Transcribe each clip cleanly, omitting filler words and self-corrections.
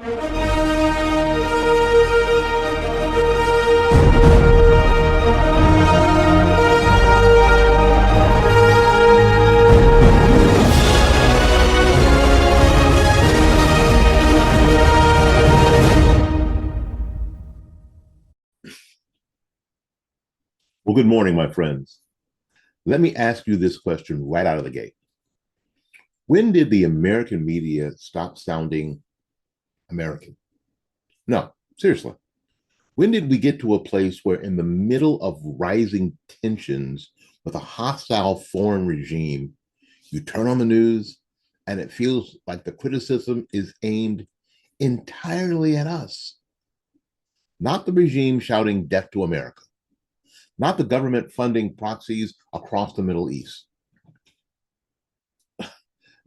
Well, good morning, my friends. Let me ask you this question right out of the gate. When did the American media stop sounding American? No, seriously. When did we get to a place where, in the middle of rising tensions with a hostile foreign regime, you turn on the news and it feels like the criticism is aimed entirely at us? Not the regime shouting death to America, not the government funding proxies across the Middle East,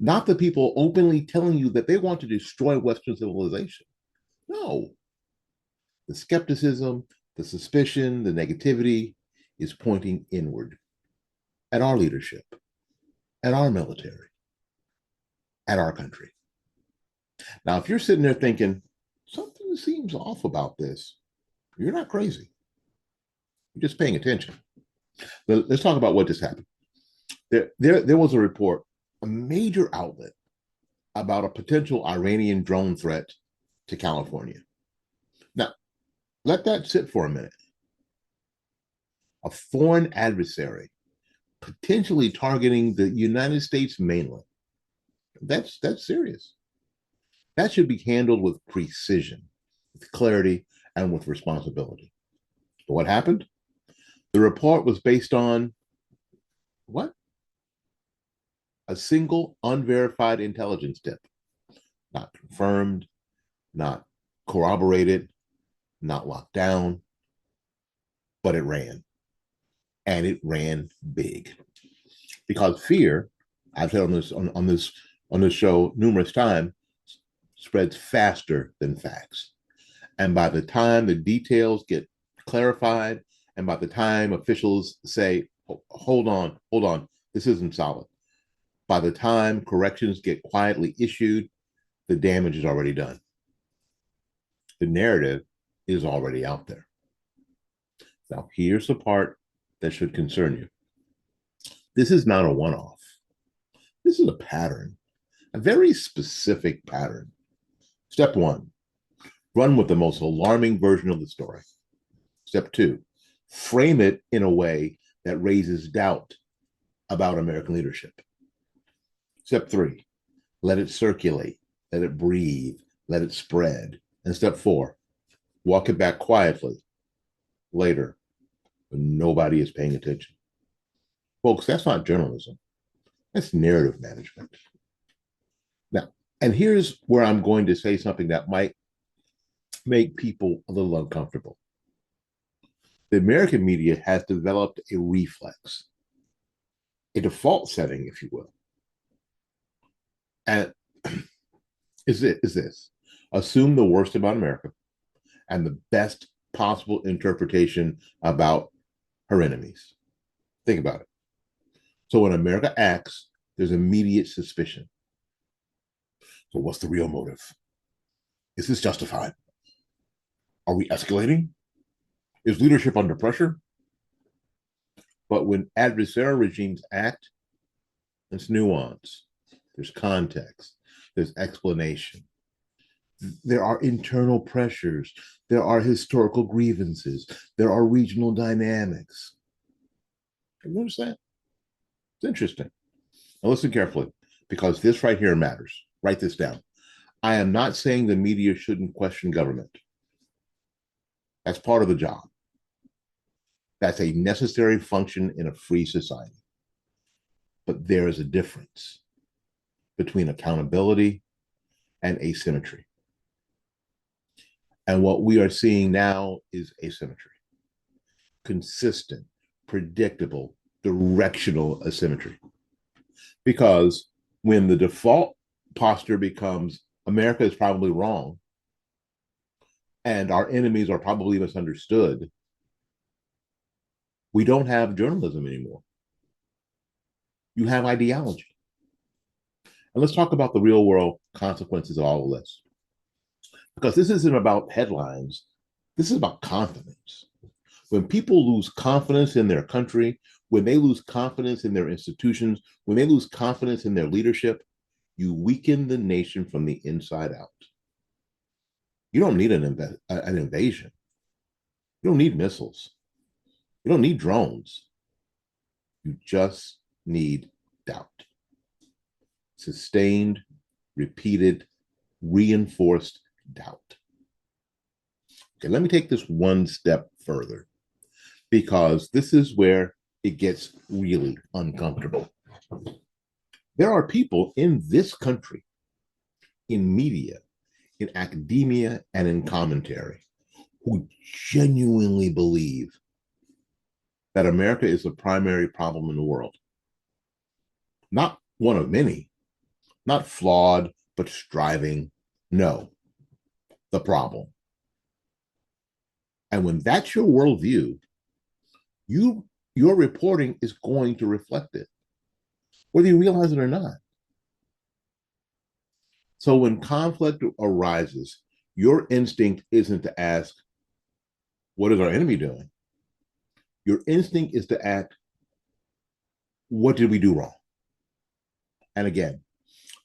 not the people openly telling you that they want to destroy Western civilization. No, the skepticism, the suspicion, the negativity is pointing inward at our leadership, at our military, at our country. Now, if you're sitting there thinking, something seems off about this, you're not crazy. You're just paying attention. Let's talk about what just happened. There was a report, a major outlet, about a potential Iranian drone threat to California. Now, let that sit for a minute. A foreign adversary potentially targeting the United States mainland. That's serious. That should be handled with precision, with clarity, and with responsibility. But what happened? The report was based on what? A single unverified intelligence tip, not confirmed, not corroborated, not locked down, but it ran. And it ran big. Because fear, I've said on this show numerous times, spreads faster than facts. And by the time the details get clarified, and by the time officials say, hold on, this isn't solid, by the time corrections get quietly issued, the damage is already done. The narrative is already out there. Now, here's the part that should concern you. This is not a one-off. This is a pattern, a very specific pattern. Step one, run with the most alarming version of the story. Step two, frame it in a way that raises doubt about American leadership. Step three, let it circulate, let it breathe, let it spread. And step four, walk it back quietly later when nobody is paying attention. Folks, that's not journalism. That's narrative management. Now, and here's where I'm going to say something that might make people a little uncomfortable. The American media has developed a reflex, a default setting, if you will. And is this: assume the worst about America and the best possible interpretation about her enemies. Think about it. So when America acts, there's immediate suspicion. So what's the real motive? Is this justified? Are we escalating? Is leadership under pressure? But when adversarial regimes act, it's nuance. There's context. There's explanation. There are internal pressures. There are historical grievances. There are regional dynamics. You notice that? It's interesting. Now listen carefully, because this right here matters. Write this down. I am not saying the media shouldn't question government. That's part of the job. That's a necessary function in a free society. But there is a difference between accountability and asymmetry. And what we are seeing now is asymmetry. Consistent, predictable, directional asymmetry. Because when the default posture becomes America is probably wrong and our enemies are probably misunderstood, we don't have journalism anymore. You have ideology. And let's talk about the real world consequences of all of this. Because this isn't about headlines, this is about confidence. When people lose confidence in their country, when they lose confidence in their institutions, when they lose confidence in their leadership, you weaken the nation from the inside out. You don't need an invasion. You don't need missiles. You don't need drones. You just need doubt. Sustained, repeated, reinforced doubt. Okay, let me take this one step further because this is where it gets really uncomfortable. There are people in this country, in media, in academia, and in commentary who genuinely believe that America is the primary problem in the world. Not one of many, not flawed, but striving. No, the problem. And when that's your worldview, your reporting is going to reflect it, whether you realize it or not. So when conflict arises, your instinct isn't to ask, what is our enemy doing? Your instinct is to act, what did we do wrong? And again,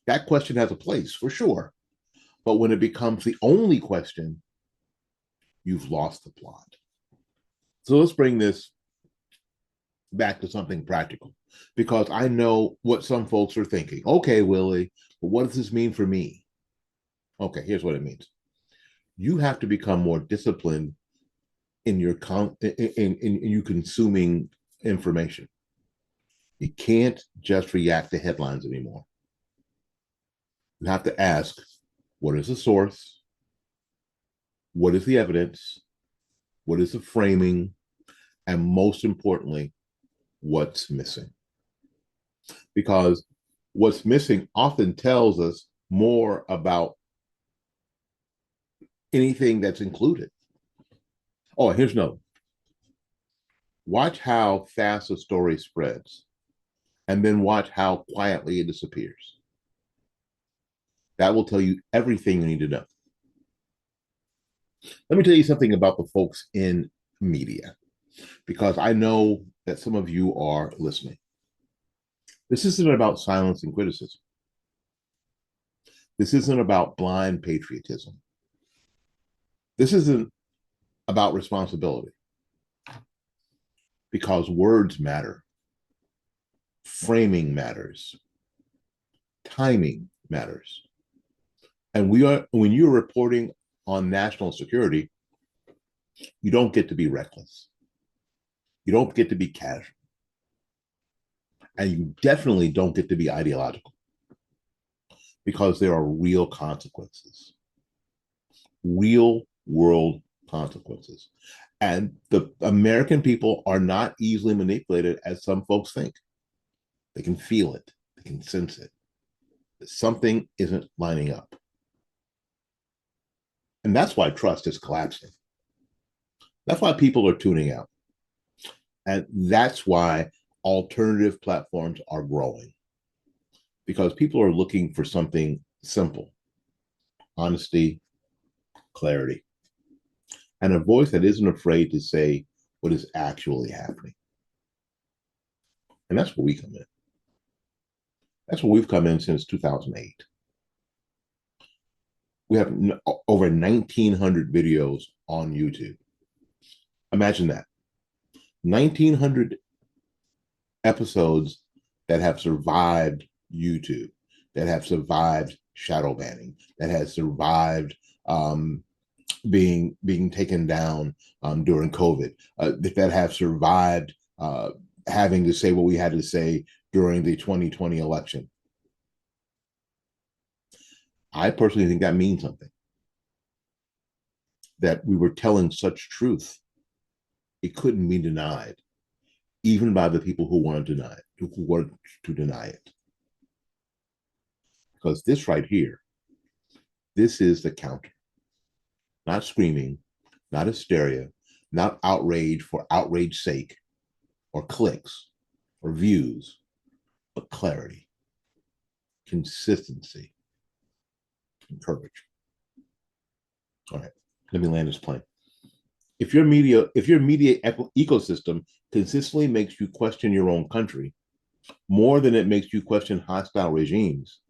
that question has a place for sure. But when it becomes the only question, you've lost the plot. So let's bring this back to something practical, because I know what some folks are thinking. Okay, Willie, but what does this mean for me? Okay, here's what it means. You have to become more disciplined in your in you consuming information. You can't just react to headlines anymore. You have to ask, what is the source? What is the evidence? What is the framing? And most importantly, what's missing? Because what's missing often tells us more about anything that's included. Oh, here's another. Watch how fast a story spreads, and then watch how quietly it disappears. That will tell you everything you need to know. Let me tell you something about the folks in media, because I know that some of you are listening. This isn't about silence and criticism. This isn't about blind patriotism. This isn't about responsibility, because words matter, framing matters, timing matters. And when you're reporting on national security, you don't get to be reckless. You don't get to be casual. And you definitely don't get to be ideological, because there are real consequences, real world consequences. And the American people are not easily manipulated as some folks think. They can feel it, they can sense it. Something isn't lining up. And that's why trust is collapsing. That's why people are tuning out. And that's why alternative platforms are growing, because people are looking for something simple: honesty, clarity, and a voice that isn't afraid to say what is actually happening. And that's where we come in. That's where we've come in since 2008. We have over 1,900 videos on YouTube. Imagine that. 1,900 episodes that have survived YouTube, that have survived shadow banning, that has survived being taken down during COVID, that have survived having to say what we had to say during the 2020 election. I personally think that means something. That we were telling such truth, it couldn't be denied, even by the people who wanted to deny it, who wanted to deny it. Because this right here, this is the counter. Not screaming, not hysteria, not outrage for outrage's sake, or clicks, or views, but clarity, consistency, and courage. All right, let me land this plane. If your media ecosystem consistently makes you question your own country more than it makes you question hostile regimes,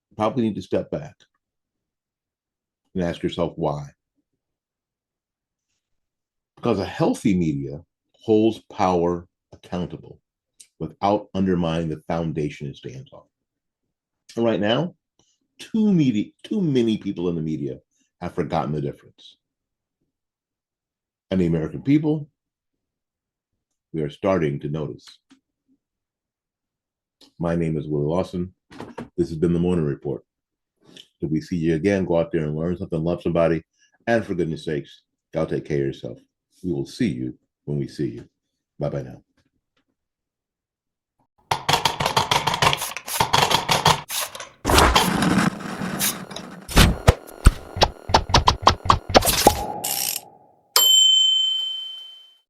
you probably need to step back and ask yourself why. Because a healthy media holds power accountable without undermining the foundation it stands on. And right now, too many people in the media have forgotten the difference. And the American people, we are starting to notice. My name is Willie Lawson. This has been the Morning Report. Till we see you again, go out there and learn something, love somebody, and for goodness sakes, y'all take care of yourself. We will see you when we see you. Bye bye now.